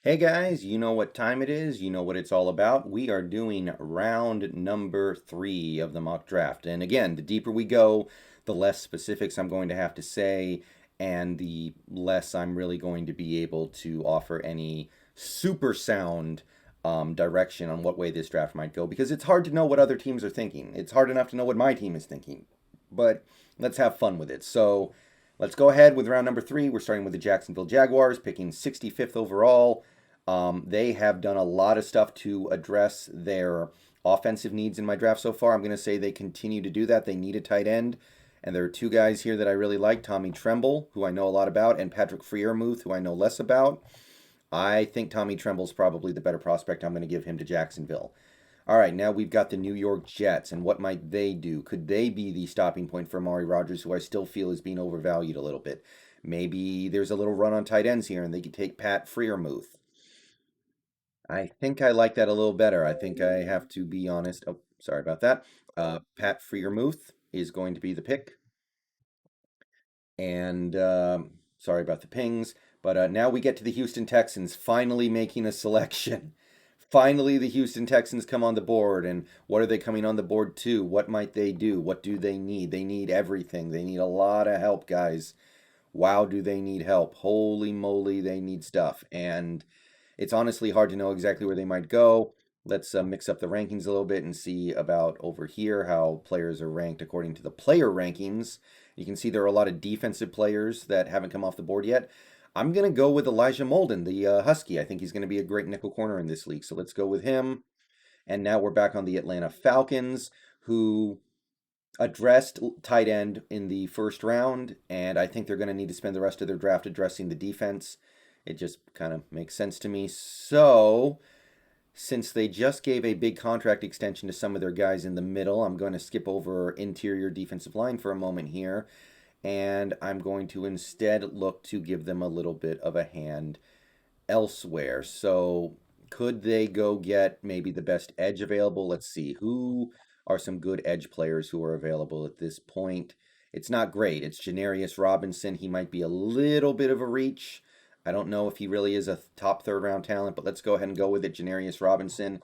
Hey guys, you know what time it is, you know what it's all about. We are doing round number 3 of the mock draft. And again, the deeper we go, the less specifics I'm going to have to say, and the less I'm really going to be able to offer any super sound direction on what way this draft might go, because it's hard to know what other teams are thinking. It's hard enough to know what my team is thinking, but let's have fun with it. So let's go ahead with round number 3. We're starting with the Jacksonville Jaguars, picking 65th overall. They have done a lot of stuff to address their offensive needs in my draft so far. I'm going to say they continue to do that. They need a tight end. And there are two guys here that I really like, Tommy Tremble, who I know a lot about, and Patrick Freiermuth, who I know less about. I think Tommy Tremble's probably the better prospect. I'm going to give him to Jacksonville. All right, now we've got the New York Jets, and what might they do? Could they be the stopping point for Amari Rodgers, who I still feel is being overvalued a little bit? Maybe there's a little run on tight ends here, and they could take Pat Freiermuth. I think I like that a little better. I think I have to be honest. Oh, sorry about that. Pat Freiermuth is going to be the pick. And sorry about the pings. But now we get to the Houston Texans finally making a selection. Finally, the Houston Texans come on the board. And what are they coming on the board to? What might they do? What do they need? They need everything. They need a lot of help, guys. Wow, do they need help? Holy moly, they need stuff. And it's honestly hard to know exactly where they might go. Let's mix up the rankings a little bit and see about over here how players are ranked according to the player rankings. You can see there are a lot of defensive players that haven't come off the board yet. I'm going to go with Elijah Molden, the Husky. I think he's going to be a great nickel corner in this league. So let's go with him. And now we're back on the Atlanta Falcons, who addressed tight end in the first round, and I think they're going to need to spend the rest of their draft addressing the defense. It just kind of makes sense to me. So, since they just gave a big contract extension to some of their guys in the middle, I'm going to skip over interior defensive line for a moment here, and I'm going to instead look to give them a little bit of a hand elsewhere. So, could they go get maybe the best edge available? Let's see. Who are some good edge players who are available at this point? It's not great. It's Janarius Robinson. He might be a little bit of a reach. I don't know if he really is a top third round talent, but let's go ahead and go with it. Janarius Robinson.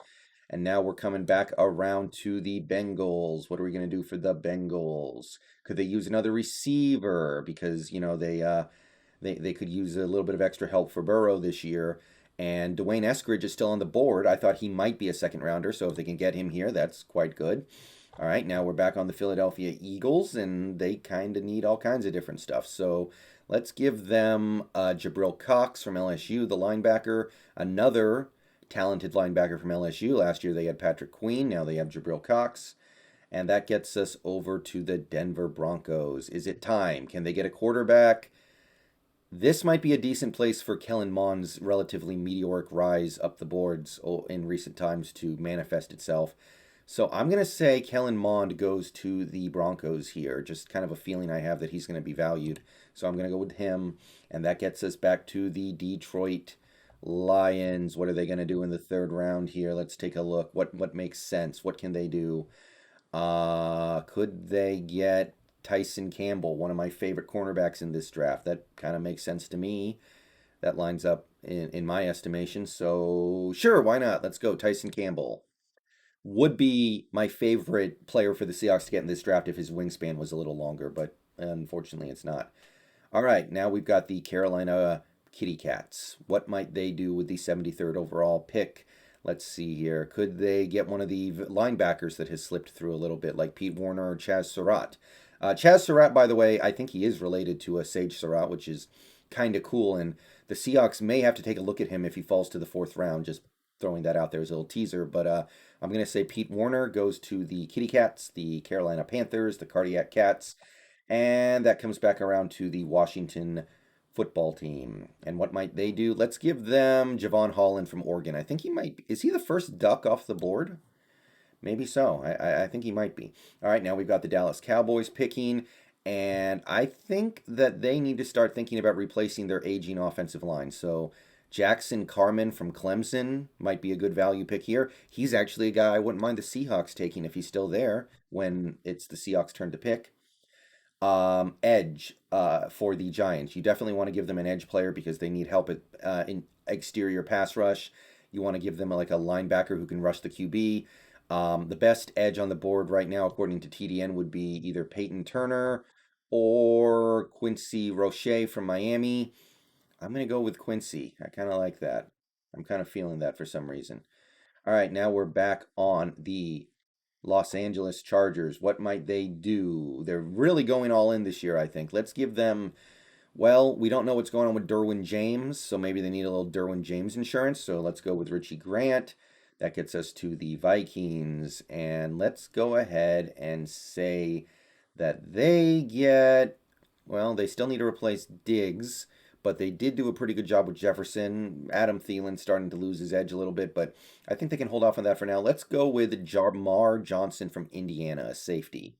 And now we're coming back around to the Bengals. What are we going to do for the Bengals? Could they use another receiver? Because, they could use a little bit of extra help for Burrow this year. And Dwayne Eskridge is still on the board. I thought he might be a second rounder, so if they can get him here, that's quite good. All right, now we're back on the Philadelphia Eagles, and they kind of need all kinds of different stuff. So let's give them Jabril Cox from LSU, the linebacker, another talented linebacker from LSU. Last year they had Patrick Queen, now they have Jabril Cox. And that gets us over to the Denver Broncos. Is it time? Can they get a quarterback? This might be a decent place for Kellen Mond's relatively meteoric rise up the boards in recent times to manifest itself. So I'm going to say Kellen Mond goes to the Broncos here. Just kind of a feeling I have that he's going to be valued. So I'm going to go with him. And that gets us back to the Detroit Lions. What are they going to do in the third round here? Let's take a look. What makes sense? What can they do? Could they get Tyson Campbell, one of my favorite cornerbacks in this draft? That kind of makes sense to me. That lines up in my estimation. So, sure, why not? Let's go. Tyson Campbell would be my favorite player for the Seahawks to get in this draft if his wingspan was a little longer, but unfortunately it's not. All right, now we've got the Carolina Kitty Cats. What might they do with the 73rd overall pick? Let's see here. Could they get one of the linebackers that has slipped through a little bit, like Pete Warner or Chaz Surratt? Chaz Surratt, by the way, I think he is related to a Sage Surratt, which is kind of cool. And the Seahawks may have to take a look at him if he falls to the fourth round. Just throwing that out there as a little teaser. But I'm going to say Pete Warner goes to the Kitty Cats, the Carolina Panthers, the Cardiac Cats. And that comes back around to the Washington football team. And what might they do? Let's give them Javon Holland from Oregon. I think he might be. Is he the first duck off the board? Maybe so. I think he might be. All right, now we've got the Dallas Cowboys picking, and I think that they need to start thinking about replacing their aging offensive line. So Jackson Carman from Clemson might be a good value pick here. He's actually a guy I wouldn't mind the Seahawks taking if he's still there when it's the Seahawks' turn to pick. Edge for the Giants. You definitely want to give them an edge player because they need help exterior pass rush. You want to give them like a linebacker who can rush the QB. The best edge on the board right now, according to TDN, would be either Peyton Turner or Quincy Roche from Miami. I'm going to go with Quincy. I kind of like that. I'm kind of feeling that for some reason. All right, now we're back on the Los Angeles Chargers. What might they do? They're really going all in this year, I think. Let's give them, well, we don't know what's going on with Derwin James, so maybe they need a little Derwin James insurance. So let's go with Richie Grant. That gets us to the Vikings. And let's go ahead and say that they get, well, they still need to replace Diggs, but they did do a pretty good job with Jefferson. Adam Thielen starting to lose his edge a little bit, but I think they can hold off on that for now. Let's go with Jamar Johnson from Indiana, a safety.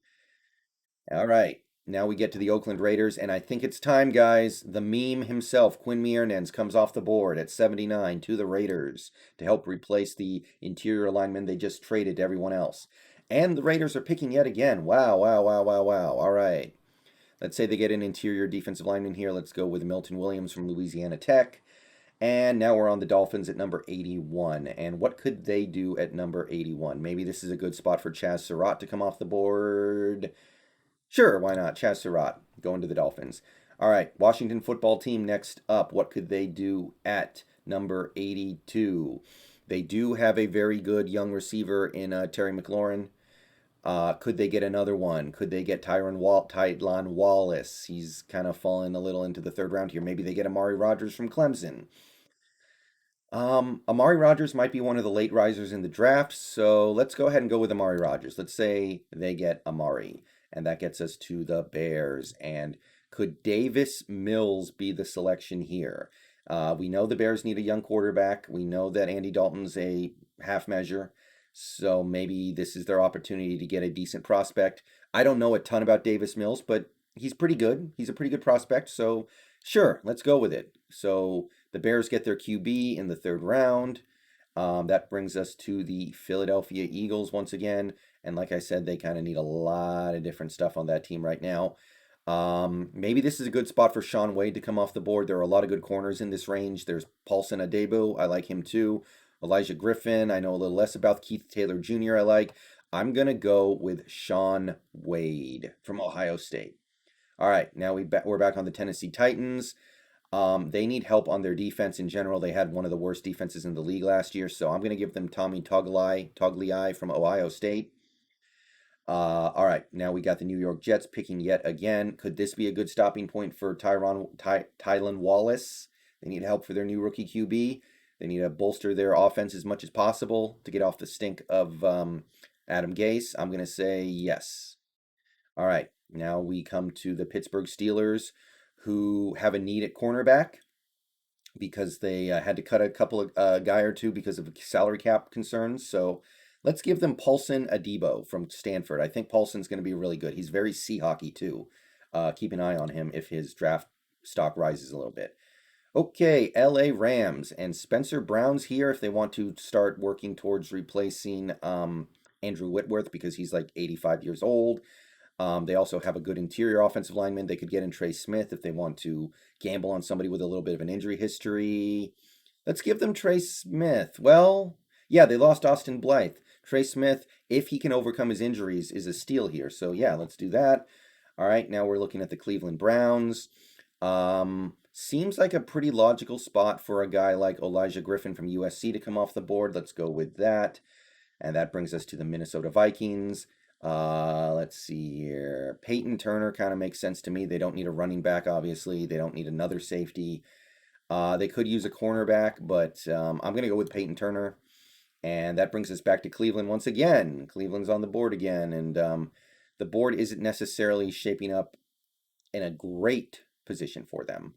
All right. Now we get to the Oakland Raiders, and I think it's time, guys. The meme himself, Quinn Meinerz, comes off the board at 79 to the Raiders to help replace the interior lineman they just traded to everyone else. And the Raiders are picking yet again. Wow, wow, wow, wow, wow. All right. Let's say they get an interior defensive lineman here. Let's go with Milton Williams from Louisiana Tech. And now we're on the Dolphins at number 81. And what could they do at number 81? Maybe this is a good spot for Chaz Surratt to come off the board. Sure, why not? Chaz Surratt going to the Dolphins. All right, Washington football team next up. What could they do at number 82? They do have a very good young receiver in Terry McLaurin. Could they get another one? Could they get Tylan Wallace? He's kind of fallen a little into the third round here. Maybe they get Amari Rodgers from Clemson. Amari Rodgers might be one of the late risers in the draft, so let's go ahead and go with Amari Rodgers. Let's say they get Amari, and that gets us to the Bears. And could Davis Mills be the selection here? We know the Bears need a young quarterback. We know that Andy Dalton's a half measure, so maybe this is their opportunity to get a decent prospect. I don't know a ton about Davis Mills, but he's pretty good. He's a pretty good prospect, so sure, let's go with it. So the Bears get their QB in the third round. That brings us to the Philadelphia Eagles once again. And like I said, they kind of need a lot of different stuff on that team right now. Maybe this is a good spot for Shaun Wade to come off the board. There are a lot of good corners in this range. There's Paulson Adebo. I like him too. Elijah Griffin. I know a little less about. Keith Taylor Jr. I like. I'm going to go with Shaun Wade from Ohio State. All right, now we're back on the Tennessee Titans. They need help on their defense in general. They had one of the worst defenses in the league last year, so I'm going to give them Tommy Togliai from Ohio State. All right, now we got the New York Jets picking yet again. Could this be a good stopping point for Tylan Wallace? They need help for their new rookie QB. They need to bolster their offense as much as possible to get off the stink of Adam Gase. I'm going to say yes. All right, now we come to the Pittsburgh Steelers, who have a need at cornerback because they had to cut a couple of guy or two because of salary cap concerns. So let's give them Paulson Adebo from Stanford. I think Paulson's going to be really good. He's very Seahawky too. Keep an eye on him if his draft stock rises a little bit. Okay, LA Rams and Spencer Brown's here if they want to start working towards replacing Andrew Whitworth because he's like 85 years old. They also have a good interior offensive lineman. They could get in Trey Smith if they want to gamble on somebody with a little bit of an injury history. Let's give them Trey Smith. Well, yeah, they lost Austin Blythe. Trey Smith, if he can overcome his injuries, is a steal here. So, yeah, let's do that. All right, now we're looking at the Cleveland Browns. Seems like a pretty logical spot for a guy like Elijah Griffin from USC to come off the board. Let's go with that. And that brings us to the Minnesota Vikings. Let's see here. Peyton Turner kind of makes sense to me. They don't need a running back, obviously. They don't need another safety. They could use a cornerback, but I'm going to go with Peyton Turner. And that brings us back to Cleveland once again. Cleveland's on the board again, and the board isn't necessarily shaping up in a great position for them.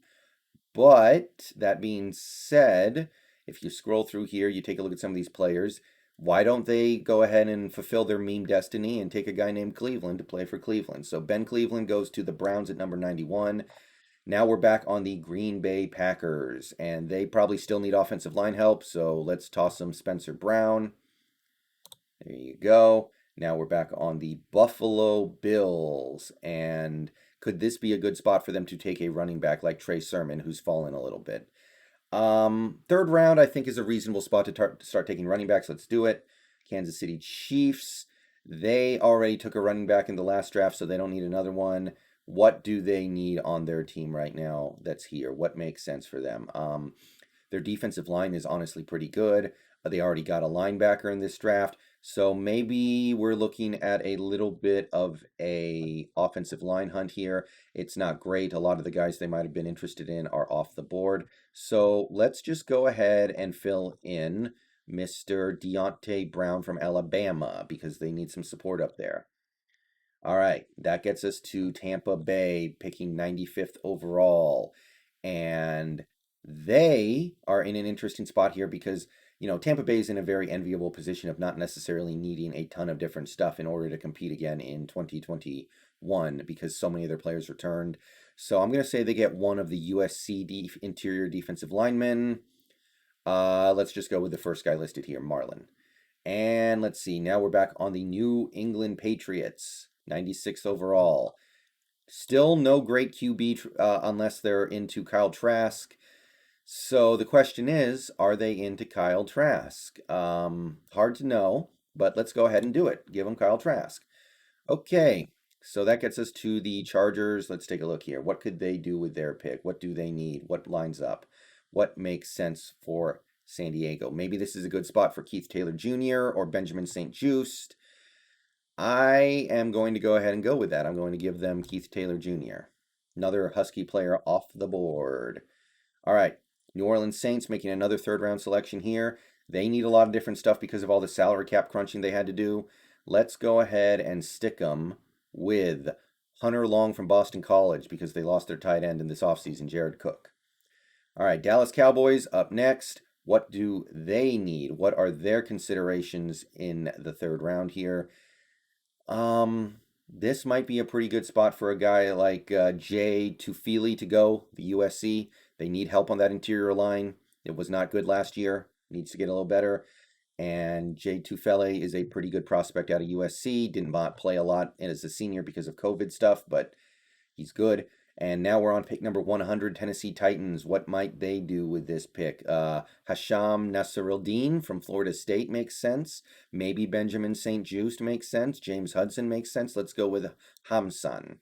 But that being said, if you scroll through here, you take a look at some of these players. Why don't they go ahead and fulfill their meme destiny and take a guy named Cleveland to play for Cleveland? So Ben Cleveland goes to the Browns at number 91. Now we're back on the Green Bay Packers, and they probably still need offensive line help, so let's toss them Spencer Brown. There you go. Now we're back on the Buffalo Bills, and could this be a good spot for them to take a running back like Trey Sermon, who's fallen a little bit? Third round, I think, is a reasonable spot to start taking running backs. Let's do it. Kansas City Chiefs. They already took a running back in the last draft, so they don't need another one. What do they need on their team right now that's here? What makes sense for them? Their defensive line is honestly pretty good. They already got a linebacker in this draft. So maybe we're looking at a little bit of a offensive line hunt here. It's not great. A lot of the guys they might have been interested in are off the board. So let's just go ahead and fill in Mr. Deontay Brown from Alabama because they need some support up there. All right, that gets us to Tampa Bay picking 95th overall. And they are in an interesting spot here because, Tampa Bay is in a very enviable position of not necessarily needing a ton of different stuff in order to compete again in 2021 because so many of their players returned. So I'm going to say they get one of the USC interior defensive linemen. Let's just go with the first guy listed here, Marlin. And let's see, now we're back on the New England Patriots, 96th overall. Still no great QB unless they're into Kyle Trask. So the question is, are they into Kyle Trask? Hard to know, but let's go ahead and do it. Give them Kyle Trask. Okay, so that gets us to the Chargers. Let's take a look here. What could they do with their pick? What do they need? What lines up? What makes sense for San Diego? Maybe this is a good spot for Keith Taylor Jr. or Benjamin St-Juste. I am going to go ahead and go with that. I'm going to give them Keith Taylor Jr. Another Husky player off the board. All right, New Orleans Saints making another third-round selection here. They need a lot of different stuff because of all the salary cap crunching they had to do. Let's go ahead and stick them with Hunter Long from Boston College because they lost their tight end in this offseason, Jared Cook. All right, Dallas Cowboys up next. What do they need? What are their considerations in the third round here? This might be a pretty good spot for a guy like Jay Tufele to go, the USC. They need help on that interior line. It was not good last year. Needs to get a little better. And Jay Tufele is a pretty good prospect out of USC. Didn't play a lot as a senior because of COVID stuff, but he's good. And now we're on pick number 100, Tennessee Titans. What might they do with this pick? Hasham Nasirildeen from Florida State makes sense. Maybe Benjamin St-Juste makes sense. James Hudson makes sense. Let's go with Hamsan.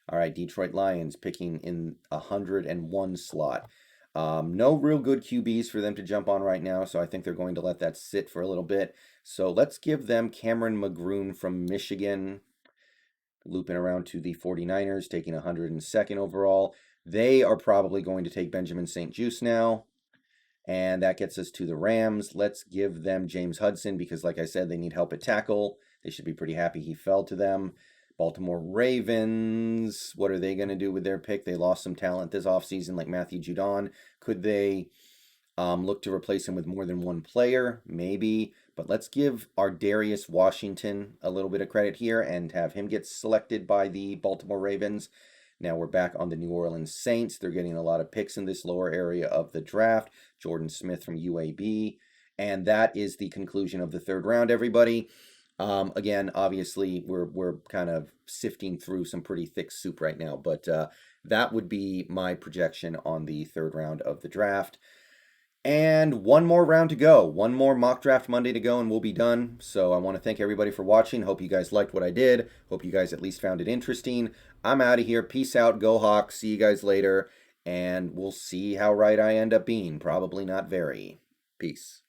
All right, Detroit Lions picking in 101 slot. No real good QBs for them to jump on right now, so I think they're going to let that sit for a little bit. So let's give them Cameron McGroon from Michigan. Looping around to the 49ers, taking 102nd overall. They are probably going to take Benjamin St-Juste now. And that gets us to the Rams. Let's give them James Hudson because, like I said, they need help at tackle. They should be pretty happy he fell to them. Baltimore Ravens, what are they going to do with their pick? They lost some talent this offseason like Matthew Judon. Could they look to replace him with more than one player? Maybe. But let's give our Darius Washington a little bit of credit here and have him get selected by the Baltimore Ravens. Now we're back on the New Orleans Saints. They're getting a lot of picks in this lower area of the draft. Jordan Smith from UAB. And that is the conclusion of the third round, everybody. Again, obviously, we're kind of sifting through some pretty thick soup right now. But that would be my projection on the third round of the draft. And one more round to go. One more mock draft Monday to go and we'll be done. So I want to thank everybody for watching. Hope you guys liked what I did. Hope you guys at least found it interesting. I'm out of here. Peace out. Go Hawks. See you guys later. And we'll see how right I end up being. Probably not very. Peace.